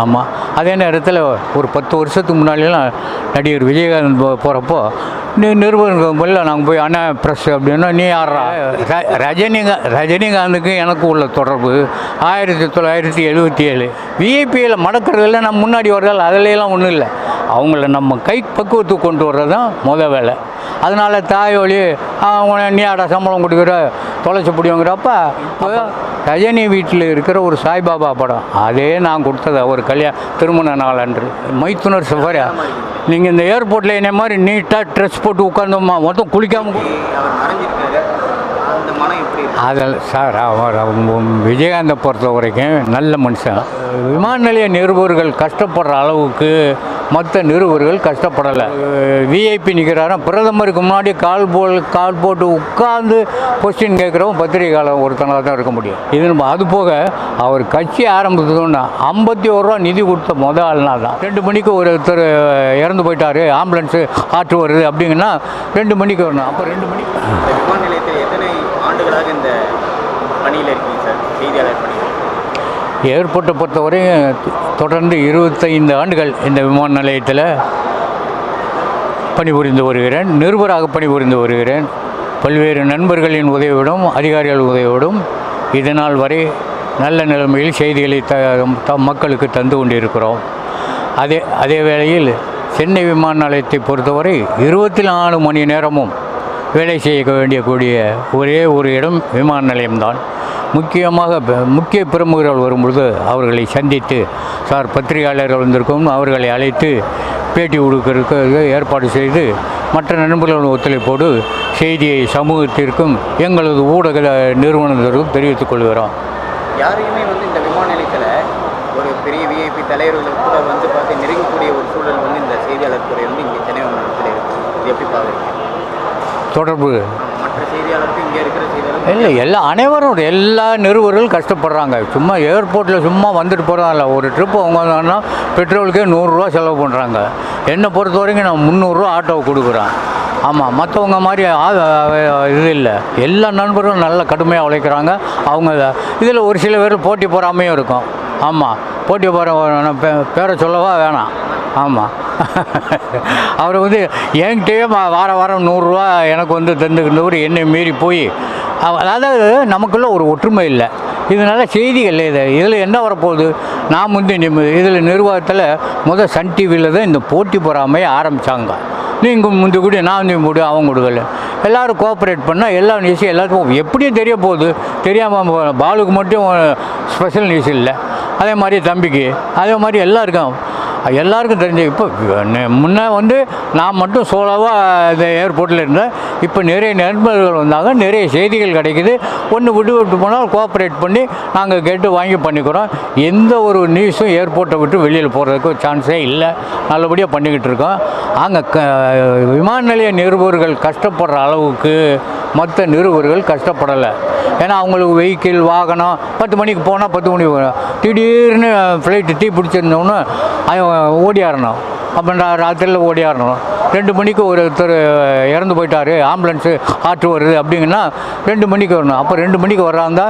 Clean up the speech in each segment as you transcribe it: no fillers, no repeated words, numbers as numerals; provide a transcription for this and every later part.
ஆமாம். அதே நேரத்தில் ஒரு 10 வருஷத்துக்கு முன்னாடிலாம் நடிகர் விஜயகாந்த் போகிறப்போ நிருபர்கள் முதல்ல நாங்கள் போய் அண்ணா ப்ரெஸ் அப்படின்னா நீ யாரா ரஜினிகாந்துக்கு எனக்கு உள்ள தொடர்பு 1977 விஐபியில் மடக்கிறதுல நம்ம முன்னாடி வர்றதால் அதிலெல்லாம் ஒன்றும் இல்லை. அவங்கள நம்ம கை பக்குவத்துக்கு கொண்டு வர்றது தான் வேலை. அதனால் தாயோலி நீ ஆடா சம்பளம் கொடுக்குற தொலைச்சி பிடிங்கிறப்ப இப்போ ரஜினி வீட்டில் இருக்கிற ஒரு சாய்பாபா படம் அதே நான் கொடுத்தது ஒரு திருமண நாள் அன்று மைத்துனர் சஃபாரியா. நீங்கள் இந்த ஏர்போர்ட்டில் என்ன மாதிரி நீட்டாக ட்ரெஸ் போட்டு உட்காந்தோம்மா மொத்தம் குளிக்காமல் அதில் சார் விஜயகாந்தை பொறுத்த வரைக்கும் நல்ல மனுஷன். விமான நிலைய நிருபர்கள் கஷ்டப்படுற அளவுக்கு மற்ற நிருபர்கள் கஷ்டப்படலை. விஐபி நிற்கிறாராம் பிரதமருக்கு முன்னாடி கால் போட்டு உட்கார்ந்து கொஸ்டின் கேட்குறவங்க பத்திரிகையாளர் ஒருத்தனாக தான் இருக்க முடியும். இது அது போக அவர் கட்சி ஆரம்பித்ததுன்னா 51 ரூபா நிதி கொடுத்த முதல் ஆள்னா தான். 2 மணிக்கு ஒருத்தர் இறந்து போயிட்டார் ஆம்புலன்ஸு ஆற்று வருது அப்படிங்கன்னா 2 மணிக்கு வரணும். அப்போ 2 மணிக்கு விமான நிலையத்தில் எத்தனை ஆண்டுகளாக இந்த பணியில் இருக்கீங்க சார், செய்தியாளர் பணியில்? ஏர்போர்ட்டை பொறுத்தவரையும் தொடர்ந்து 25 ஆண்டுகள் இந்த விமான நிலையத்தில் பணிபுரிந்து வருகிறேன். நிருபராக பணிபுரிந்து வருகிறேன். பல்வேறு நண்பர்களின் உதவியோடும் அதிகாரிகள் உதவியோடும் இதனால் வரை நல்ல நிலைமையில் செய்திகளை மக்களுக்கு தந்து கொண்டிருக்கிறோம். அதே வேளையில் சென்னை விமான நிலையத்தை பொறுத்தவரை 24 மணி நேரமும் வேலை செய்ய கூடிய ஒரே ஒரு இடம் விமான நிலையம்தான். முக்கியமாக முக்கிய பிரமுகர்கள் வரும்பொழுது அவர்களை சந்தித்து சார் பத்திரிகையாளர்கள் வந்திருக்கும் அவர்களை அழைத்து பேட்டி கொடுக்கறதுக்கு ஏற்பாடு செய்து மற்ற நண்பர்கள் ஒத்துழைப்போடு செய்தியை சமூகத்திற்கும் எங்களது ஊடக நிறுவனத்திற்கும் தெரிவித்துக் கொள்கிறோம். யாரையுமே இந்த விமான நிலையத்தில் ஒரு பெரிய விஐபி தலைவர்கள் கூட பார்த்து நெருங்கக்கூடிய ஒரு சூழல் இந்த செய்தியாளர் துறை இங்கே சென்னை விமானத்தில் இருக்குது. இது எப்படி பார்க்குறீங்க? தொடர்பு மற்ற செய்தியாளருக்கு இங்கே இருக்கிற செய்தியாளர் இல்லை அனைவரும் எல்லா நிறுவனர்கள் கஷ்டப்படுறாங்க. சும்மா ஏர்போர்ட்டில் சும்மா வந்துட்டு போகிறாங்கல்ல. ஒரு ட்ரிப்பு அவங்க வந்தாங்கன்னா பெட்ரோலுக்கே 100 ரூபா செலவு பண்ணுறாங்க. என்னை பொறுத்த வரைக்கும் நான் 300 ரூபா ஆட்டோவை கொடுக்குறேன். ஆமாம், மற்றவங்க மாதிரி இது இல்லை. எல்லா நண்பர்களும் நல்லா கடுமையாக உழைக்கிறாங்க. அவங்க இதில் ஒரு சில பேர் போட்டி போகாமையும் இருக்கும். ஆமாம், போட்டி போகிற பேரை சொல்லவா வேணாம். ஆமாம், அவர் என்கிட்டயே வாரம் 100 ரூபா எனக்கு தந்துக்கிட்டவர் என்னை மீறி போய் அதாவது நமக்குள்ள ஒரு ஒற்றுமை இல்லை. இதனால் செய்திகள் இதில் என்ன வரப்போகுது? நான் இதில் நிர்வாகத்தில் சன் டிவியில் தான் இந்த போட்டி பொறாமையை ஆரம்பித்தாங்க. நீங்கள் முந்தி கூட நான் முடி அவங்க கொடுக்கல எல்லோரும் கோஆப்ரேட் பண்ணால் எல்லா நியூஸும் எல்லாத்துக்கும் எப்படியும் தெரிய போகுது. தெரியாமல் பாலுக்கு மட்டும் ஸ்பெஷல் நியூஸ் இல்லை. அதே மாதிரி தம்பிக்கு அதே மாதிரி எல்லாருக்கும் தெரிஞ்சு. இப்போ முன்னே நான் மட்டும் சோலோவாக இந்த ஏர்போர்ட்டில் இருந்தேன். இப்போ நிறைய நண்பர்கள் வந்தாங்க, நிறைய செய்திகள் கிடைக்குது. ஒன்று விட்டு போனால் கோஆப்ரேட் பண்ணி நாங்கள் கேட்டு வாங்கி பண்ணிக்கிறோம். எந்த ஒரு நியூஸும் ஏர்போர்ட்டை விட்டு வெளியில் போகிறதுக்கு சான்ஸே இல்லை. நல்லபடியாக பண்ணிக்கிட்டு இருக்கோம். அங்கே விமான நிலைய நிருபர்கள் கஷ்டப்படுற அளவுக்கு மற்ற நிருபர்கள் கஷ்டப்படலை. ஏன்னா அவங்களுக்கு வெஹிக்கிள் வாகனம் 10 மணிக்கு போனால் 10 மணிக்கு போகணும். திடீர்னு ஃப்ளைட்டு தீ பிடிச்சிருந்தோன்னு ஓடியாரணும். அப்படின்ற ராத்திரியில் ஓடியாரணும். 2 மணிக்கு ஒருத்தர் இறந்து போயிட்டார் ஆம்புலன்ஸு ஆற்று வருது அப்படிங்கன்னா 2 மணிக்கு வரணும். அப்போ 2 மணிக்கு வர்றாந்தா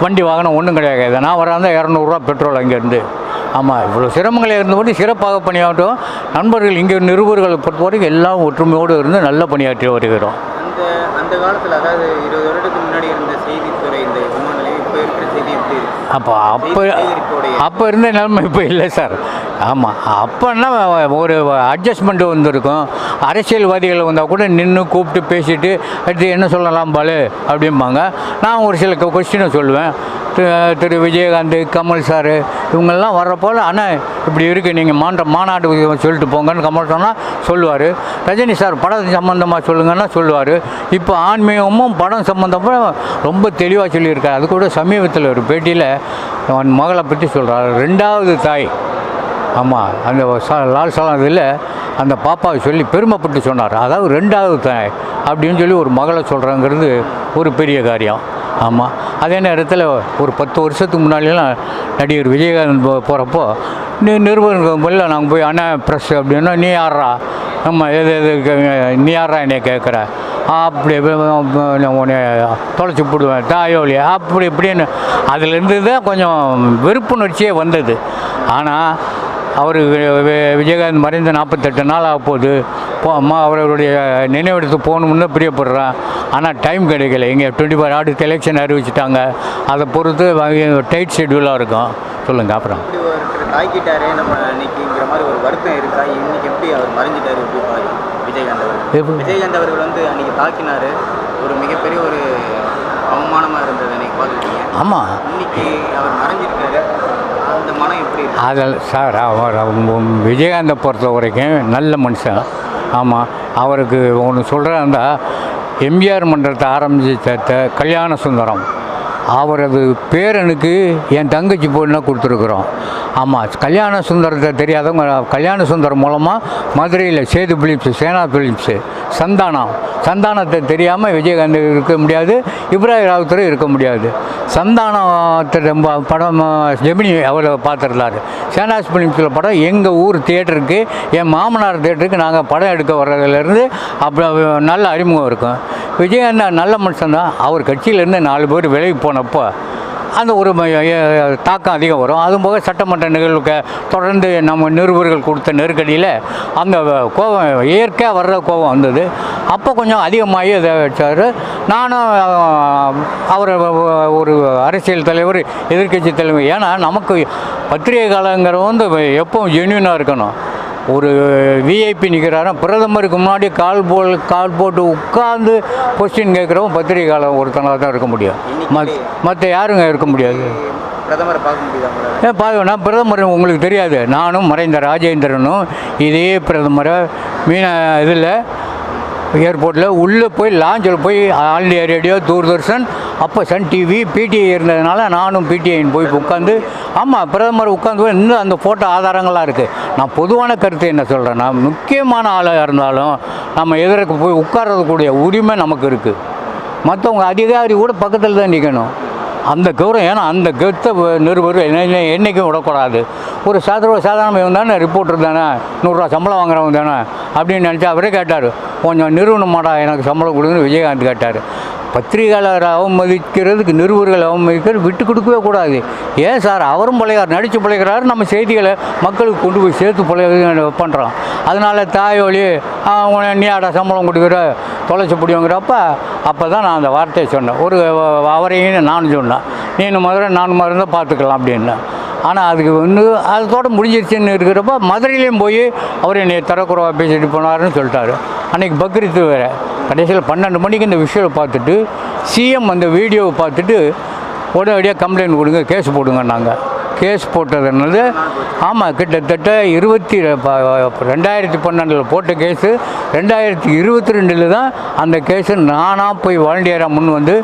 வண்டி வாகனம் ஒன்றும் கிடையாது. நான் வர்றாந்தா 200 ரூபா பெட்ரோல் அங்கேருந்து. ஆமாம், இவ்வளோ சிரமங்களை இருந்தபடி சிறப்பாக பணியாற்றும் நண்பர்கள் இங்கே நிருபர்களை பொறுத்த வரைக்கும் எல்லாம் ஒற்றுமையோடு இருந்து நல்ல பணியாற்றி வருகிறோம். அந்த காலத்தில் அதாவது 20 வருடத்துக்கு முன்னாடி இருந்த செய்தித்துறை இந்த விமான நிலையம் இப்போ இருக்கிற செய்தி எப்படி இருக்குது? அப்போ இருந்த நிலைமை இப்போ இல்லை சார். ஆமாம், அப்போன்னா ஒரு அட்ஜஸ்ட்மெண்ட்டு வந்திருக்கும். அரசியல்வாதிகள் வந்தால் கூட நின்று கூப்பிட்டு பேசிட்டு அடுத்து என்ன சொல்லலாம் பாலு அப்படிம்பாங்க. நான் ஒரு சில கொஸ்டினை சொல்லுவேன். திரு விஜயகாந்த், கமல் சார் இவங்கெல்லாம் வர்றப்போல் ஆனால் இப்படி இருக்குது, நீங்கள் மாநாடு சொல்லிட்டு போங்கன்னு கமல் சொன்னால் சொல்லுவார். ரஜினி சார் படம் சம்மந்தமாக சொல்லுங்கன்னா சொல்லுவார். இப்போ ஆன்மீகமும் படம் சம்மந்தமாக ரொம்ப தெளிவாக சொல்லியிருக்காரு. அது கூட சமீபத்தில் ஒரு பேட்டியில் அவன் மகளை பற்றி சொல்கிறார். 2வது தாய். ஆமாம், அந்த லால் சலாம் இதில் அந்த பாப்பாவை சொல்லி பெருமைப்பட்டு சொன்னார். அதாவது 2வது தாய் அப்படின்னு சொல்லி ஒரு மகளை சொல்கிறாங்கிறது ஒரு பெரிய காரியம். ஆமாம், அதே நேரத்தில் ஒரு 10 வருஷத்துக்கு முன்னாடிலாம் நடிகர் விஜயகாந்த் போகிறப்போ நிருபர்கள் முதல்ல நாங்கள் போய் அண்ணா ப்ரெஸ் அப்படின்னா நீ யாரா? ஆமாம், நீ யாரா என்னை கேட்குற? அப்படி உன்னை தொலைச்சி போடுவேன் தாயோலி அப்படி இப்படின்னு அதுலேருந்து தான் கொஞ்சம் வெறுப்புணர்ச்சியே வந்தது. ஆனால் அவர் விஜயகாந்த் மறைந்த 48 நாள் ஆக போகுது. அம்மா அவர்களுடைய நினைவிடத்துக்கு போகணும்னு பிரியப்படுறேன். ஆனால் டைம் கிடைக்கல. இங்கே 24 அடுத்த எலெக்ஷன் அறிவிச்சிட்டாங்க. அதை பொறுத்து டைட் ஷெட்யூலாக இருக்கும். சொல்லுங்கள். அப்புறம் இப்படி ஒருத்தர் தாக்கிட்டாரே நம்ம இன்னைக்குங்கிற மாதிரி ஒரு வருத்தம் இருக்கா? இன்னைக்கு எப்படி அவர் மறைஞ்சிட்டாரு எப்படி பாரு விஜயகாந்த் அவர்கள்? விஜயகாந்த் அவர்கள் வந்து அன்னைக்கு தாக்கினார். ஒரு மிகப்பெரிய ஒரு அவமானமாக இருந்தது அன்னைக்கு பார்த்துருக்கீங்க. ஆமாம். இன்னைக்கு அவர் மறைஞ்சிருக்காரு. அந்த மனம் எப்படி இருக்கு? அதில் சார் அவர் விஜயகாந்தை பொறுத்த வரைக்கும் நல்ல மனுஷன். ஆமாம். அவருக்கு ஒன்று சொல்கிறேன்டா, எம்ஜிஆர் மன்றத்தை ஆரம்பித்த கல்யாண சுந்தரம் அவரது பேரனுக்கு என் தங்கச்சி பொண்ணை கொடுத்துருக்குறோம். ஆமாம். கல்யாண சுந்தரத்தை தெரியாதவங்க கல்யாண சுந்தரம் மூலமாக மதுரையில் சேது பிலிப்ஸு, சேனா பிலிப்ஸு, சந்தானத்தை தெரியாமல் விஜயகாந்த் இருக்க முடியாது, இப்ராஹிம் ராவுத்தரும் இருக்க முடியாது. சந்தானத்தை படம் ஜெமினி அவரை பார்த்துருந்தாரு. சேனாஸ் பிலிப்ஸில் படம் எங்கள் ஊர் தியேட்டருக்கு, என் மாமனார் தியேட்டருக்கு நாங்கள் படம் எடுக்க வர்றதுலேருந்து அப்படி நல்ல அறிமுகம் இருக்கும். விஜயகாந்த் நல்ல மனுஷன்தான். அவர் கட்சியிலேருந்து 4 பேர் விலகி போனப்போ அந்த ஒரு தாக்கம் அதிகம் வரும். அதுபோக சட்டமன்ற நிகழ்வுக்கு தொடர்ந்து நம்ம நிருபர்கள் கொடுத்த நெருக்கடியில் அந்த கோபம் இயற்கையாக வர்ற கோபம் வந்தது. அப்போ கொஞ்சம் அதிகமாகி அதை வச்சார். நானும் அவர் ஒரு அரசியல் தலைவர், எதிர்க்கட்சி தலைவர். ஏன்னா நமக்கு பத்திரிகை காலங்கிற வந்து எப்பவும் ஜென்யூனாக இருக்கணும். ஒரு விஐபி நிற்கிறாரா, பிரதமருக்கு முன்னாடி கால் போட்டு உட்கார்ந்து கொஸ்டின் கேட்குறவங்க பத்திரிகையாளர் ஒருத்தனாக தான் இருக்க முடியும். மற்ற யாருங்க இருக்க முடியாது. பிரதமரை பார்க்க முடியாது. பார்க்கணும். பிரதமர் உங்களுக்கு தெரியாது. நானும் மறைந்த ராஜேந்திரனும் இதே பிரதமரை இதில் ஏர்போர்ட்டில் உள்ளே போய் லாஞ்சில் போய் ஆல் இண்டியா ரேடியோ, தூர்தர்ஷன், அப்போ சன் டிவி, பிடிஐ இருந்ததுனால நானும் பிடிஐன்னு போய் உட்காந்து, ஆமாம், பிரதமர் உட்காந்து போய் இன்னும் அந்த ஃபோட்டோ ஆதாரங்களாக இருக்குது. நான் பொதுவான கருத்து என்ன சொல்கிறேன்னா, முக்கியமான ஆளாக இருந்தாலும் நம்ம எதிர்க்கு போய் உட்கார்றதுக்கூடிய உரிமை நமக்கு இருக்குது. மற்றவங்க அதிகாரி கூட பக்கத்தில் தான் நிற்கணும். அந்த கௌரவம். ஏன்னா அந்த கருத்தை நிருபர் என்றைக்கும் விடக்கூடாது. ஒரு சாதாரண தானே, ரிப்போர்ட்டர் தானே, 100 ரூபா சம்பளம் வாங்குறவங்க தானே அப்படின்னு நினச்சா அவரே கேட்டார், கொஞ்சம் நிறுவனமாடா எனக்கு சம்பளம் கொடுங்கன்னு விஜயகாந்த் கேட்டார். பத்திரிகையாளர் அவமதிக்கிறதுக்கு, நிருபர்கள் அவமதிக்கிறது விட்டு கொடுக்கவே கூடாது. ஏன் சார், அவரும் பிழையார், நடித்து பிழைக்கிறாரு, நம்ம செய்திகளை மக்களுக்கு கொண்டு போய் சேர்த்து பண்ணுறோம். அதனால் தாயோலி நீ ஆடா சம்பளம் கொடுக்குற தொலைச்சி பிடிங்கிறப்ப அப்போ தான் நான் அந்த வார்த்தையை சொன்னேன். ஒரு அவரையும் நானும் சொன்னேன், நீனு மதுரை நான் மருந்து பார்த்துக்கலாம் அப்படின்னு. ஆனால் அதுக்கு வந்து அதோட முடிஞ்சிருச்சுன்னு இருக்கிறப்ப மதுரையிலையும் போய் அவர் என்னை தரக்குறவா பேசிட்டு போனாருன்னு சொல்லிட்டாரு. அன்றைக்கி பக்ரீத்து வேறு. கடைசியில் 12 மணிக்கு இந்த விஷயம் பார்த்துட்டு சிஎம் அந்த வீடியோவை பார்த்துட்டு உடனடியாக கம்ப்ளைண்ட் கொடுங்க, கேஸ் போடுங்க. நாங்கள் கேஸ் போட்டதுனால ஆமாம், கிட்டத்தட்ட 2012 போட்ட கேஸு 2022 தான் அந்த கேஸு நானாக போய் வாலண்டியராக முன் வந்து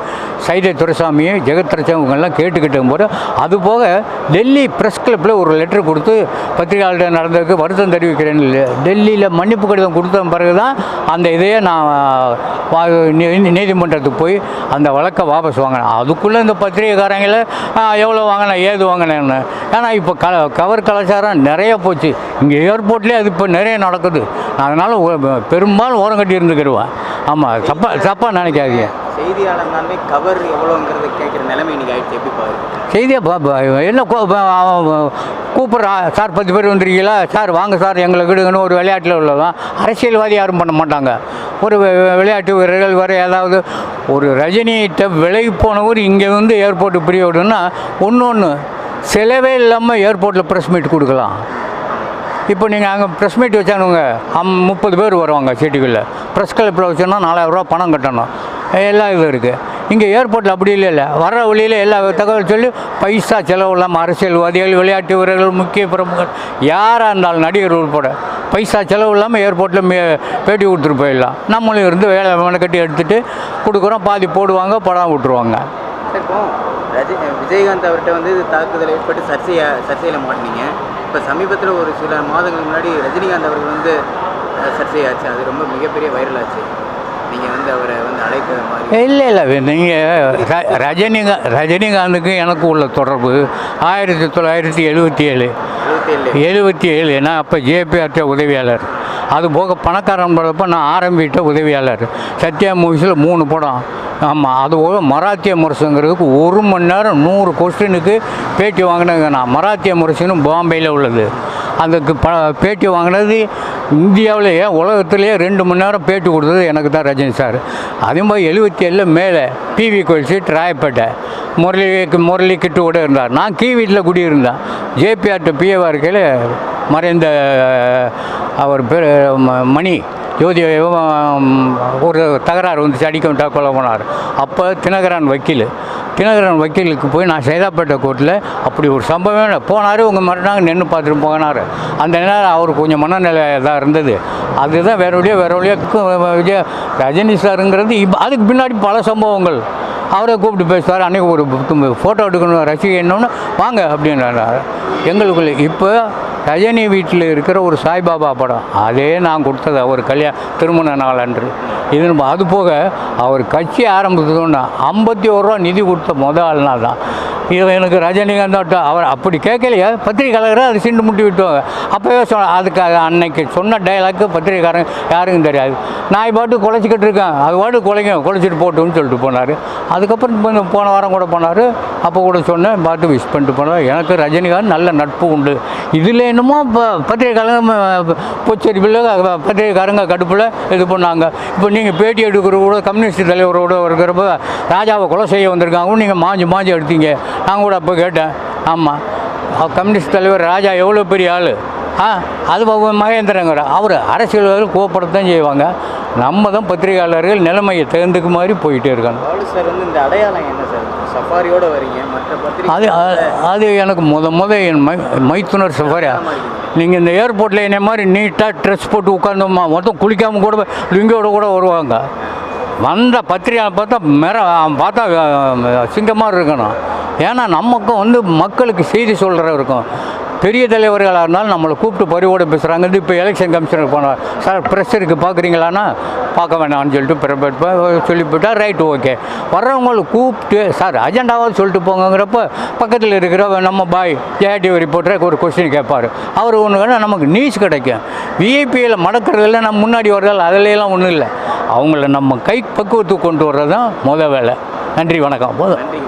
சைதை துரைசாமியை, ஜெகத்ரட்சம் இவங்கெல்லாம் கேட்டுக்கிட்டு போது, அதுபோக டெல்லி ப்ரெஸ் கிளப்பில் ஒரு லெட்டர் கொடுத்து பத்திரிகையாளர் நடந்ததுக்கு வருத்தம் தெரிவிக்கிறேன். டெல்லியில் மன்னிப்பு கடிதம் கொடுத்த பிறகு தான் அந்த இதையே நான் நீதிமன்றத்துக்கு போய் அந்த வழக்கை வாபஸ் வாங்கினேன். அதுக்குள்ளே இந்த பத்திரிகைக்காரங்கள எவ்வளோ வாங்கினேன், ஏது வாங்கினேன்னு. ஏன்னா இப்போ கவர் கலாச்சாரம் நிறைய போச்சு. இங்கே ஏர்போர்ட்லேயே அது இப்போ நிறைய நடக்குது. அதனால் பெரும்பாலும் ஓரம் கட்டி இருந்துக்கிடுவேன். ஆமாம், தப்பாக நினைக்காதீங்க. செய்தியாளர்னாலே கவர் எவ்வளோங்கிறத கேட்குற நிலைமை இன்றைக்கி ஆகிடுச்சு. எப்படி பாருங்க செய்தியாக என்ன கூப்பிட்றான், சார் 10 பேர் வந்துருக்கீங்களா, சார் வாங்க சார் எங்களை விடுங்கன்னு. ஒரு விளையாட்டில் உள்ளதான். அரசியல்வாதி யாரும் பண்ண மாட்டாங்க. ஒரு விளையாட்டு வீரர்கள் வர ஏதாவது ஒரு ரஜினிகிட்ட விலகி போனவர் இங்கே வந்து ஏர்போர்ட்டு பிரிய விடுன்னா ஒன்று செலவே இல்லாமல் ஏர்போர்ட்டில் ப்ரெஸ் மீட் கொடுக்கலாம். இப்போ நீங்கள் அங்கே ப்ரெஸ் மீட் வச்சானுங்க 30 பேர் வருவாங்க சீட்டுக்குள்ளே. ப்ரெஸ் கிளப்பில் வச்சோன்னா 4000 ரூபா பணம் கட்டணும். எல்லாம் இது இருக்குது. இங்கே ஏர்போர்ட்டில் அப்படி இல்லை. வர வழியில் எல்லா தகவல் சொல்லி பைசா செலவு இல்லாமல் அரசியல்வாதிகள், விளையாட்டு வீரர்கள், முக்கிய பிரமுகர் யாராக இருந்தாலும், நடிகர் உட்பட பைசா செலவு இல்லாமல் ஏர்போர்ட்டில் பேட்டி கொடுத்துட்டு போயிடலாம். நம்மளும் இருந்து வேலை கட்டி எடுத்துகிட்டு கொடுக்குறோம். பாதி போடுவாங்க, படம் விட்டுருவாங்க. இப்போ விஜயகாந்த் அவர்கிட்ட வந்து தாக்குதல் ஏற்பட்டு சர்ச்சையில் மாட்டினீங்க. இப்போ சமீபத்தில் ஒரு சில மாதங்களுக்கு முன்னாடி ரஜினிகாந்த் அவர்கள் வந்து சர்ச்சையாச்சு. அது ரொம்ப மிகப்பெரிய வைரல் ஆச்சு. நீங்கள் வந்து அவரை வந்து அழைக்கிற மாதிரி இல்லை நீங்கள் ரஜினிகாந்துக்கு எனக்கு உள்ள தொடர்பு 1977 நான் அப்போ ஜேபிஆர்டி உதவியாளர். அது போக பணக்காரன் படப்போ நான் ஆரம்பித்த உதவியாளர். சத்யா மூவிஸில் 3 படம். ஆமாம், அது போக மராத்திய முரசுங்கிறதுக்கு 1 மணி நேரம் 100 கொஸ்டினுக்கு பேட்டி வாங்கினது நான். மராத்திய முரசுன்னு பாம்பேயில் உள்ளது. அதுக்கு பேட்டி வாங்கினது இந்தியாவிலேயே உலகத்திலேயே 2 மணி நேரம் பேட்டி கொடுத்தது எனக்கு தான் ரஜினி சார். அதே மாதிரி 77 மேலே பிவி கோயில் சீட் ராயப்பேட்டை முரளி கிட்டோட இருந்தார். நான் கீ வீட்டில் குடியிருந்தேன். ஜேபிஆர்ட்ட பிஏவாக இருக்கையில் மறைந்த அவர் பேர் மணி ஜோதி ஒரு தகராறு வந்து அடிக்க விட்டா கொலை போனார். அப்போ தினகரன் வக்கீலுக்கு போய் நான் சைதாப்பேட்டை கோர்ட்டில் அப்படி ஒரு சம்பவம் போனார். உங்கள் மறுநாங்க நின்று பார்த்துட்டு போனார். அந்த நேரம் அவருக்கு கொஞ்சம் மனநிலை தான் இருந்தது. அதுதான் வேற வழியாக ரஜினி சாருங்கிறது. அதுக்கு பின்னாடி பல சம்பவங்கள் அவரை கூப்பிட்டு பேசுவார். அன்றைக்கி ஒரு ஃபோட்டோ எடுக்கணும் ரசிகை என்னொன்று வாங்க அப்படின்றார் எங்களுக்குள்ளே. இப்போ ரஜினி வீட்டில் இருக்கிற ஒரு சாய்பாபா படம் அதே நான் கொடுத்தது அவர் திருமண நாள் அன்று. இது அது போக அவர் கட்சி ஆரம்பித்ததுன்னா 51 ரூபா நிதி கொடுத்த முதல் ஆள்னா தான். இது எனக்கு ரஜினிகாந்த் அவர் அப்படி கேட்கலையா பத்திரிக்கையாளரை அது சிண்டு முட்டி விட்டுவாங்க. அப்போவே அதுக்கு அன்னைக்கு சொன்ன டைலாக்கு பத்திரிக்கைக்காரன் யாருக்கும் தெரியாது. நான் பாட்டு குலைச்சிக்கிட்டு இருக்கேன், அது பாட்டு குலைச்சிட்டு போட்டுன்னு சொல்லிட்டு போனார். அதுக்கப்புறம் போன வாரம் கூட போனார். அப்போ கூட சொன்னேன், பார்த்து விஷ் பண்ணிட்டு போனார். எனக்கு ரஜினிகாந்த் நல்ல நட்பு உண்டு. இதில் என்னமோ இப்போ பத்திரிக்கைக்காரங்க பொச்சரிப்பில் பத்திரிக்கைக்காரங்க கடுப்பில் இது பண்ணாங்க. இப்போ நீங்கள் பேட்டி எடுக்கிறவோட கம்யூனிஸ்ட் தலைவரோட இருக்கிறப்ப ராஜாவை கொலை செய்ய வந்திருக்காங்க, நீங்கள் மாஞ்சி எடுத்தீங்க. நான் கூட அப்போ கேட்டேன். ஆமாம், கம்யூனிஸ்ட் தலைவர் ராஜா எவ்வளோ பெரிய ஆள். அது மகேந்திரங்கிற அவர் அரசியல்வாதிகள் கோப்படத்தான் செய்வாங்க. நம்ம தான் பத்திரிகையாளர்கள் நிலைமையை தகுந்துக்கு மாதிரி போயிட்டே இருக்காங்க. சார் வந்து இந்த அடையாளம் என்ன சார்? சஃபாரியோடு வரீங்க, மற்ற பத்திரிகை அது எனக்கு என் மைத்துனர் சஃபாரியா. நீங்கள் இந்த ஏர்போர்ட்டில் என்ன மாதிரி நீட்டாக ட்ரெஸ் போட்டு உட்காந்தோம்மா, மொத்தம் குளிக்காமல் கூட லுங்கியோட கூட வருவாங்க. வந்த பத்திரிகை பார்த்தா சிங்கமாக இருக்கணும். ஏன்னா நமக்கும் வந்து மக்களுக்கு செய்தி சொல்கிற இருக்கும். பெரிய தலைவர்களாக இருந்தாலும் நம்மளை கூப்பிட்டு பரிவோடு பேசுகிறாங்க. இப்போ எலெக்ஷன் கமிஷனர் போனார், சார் ப்ரெஸ் இருக்குது பார்க்குறீங்களான்னா பார்க்க வேணாம்னு சொல்லிட்டு சொல்லிவிட்டால் ரைட்டு ஓகே. வர்றவங்களை கூப்பிட்டு சார் அஜெண்டாவாக சொல்லிட்டு போங்கிறப்ப பக்கத்தில் இருக்கிற நம்ம பாய் ஜேடிவி ரிப்போர்ட்டரை ஒரு கொஸ்டின் கேட்பார். அவர் ஒன்று வேணால் நமக்கு நியூஸ் கிடைக்கும். விஐபியில் மடக்கிறதில்ல, நம்ம முன்னாடி வர்றதால் அதிலெல்லாம் ஒன்றும் இல்லை. அவங்கள நம்ம கை பக்குவத்துக்கு கொண்டு வர்றது தான் வேலை. நன்றி, வணக்கம். போதும். நன்றி.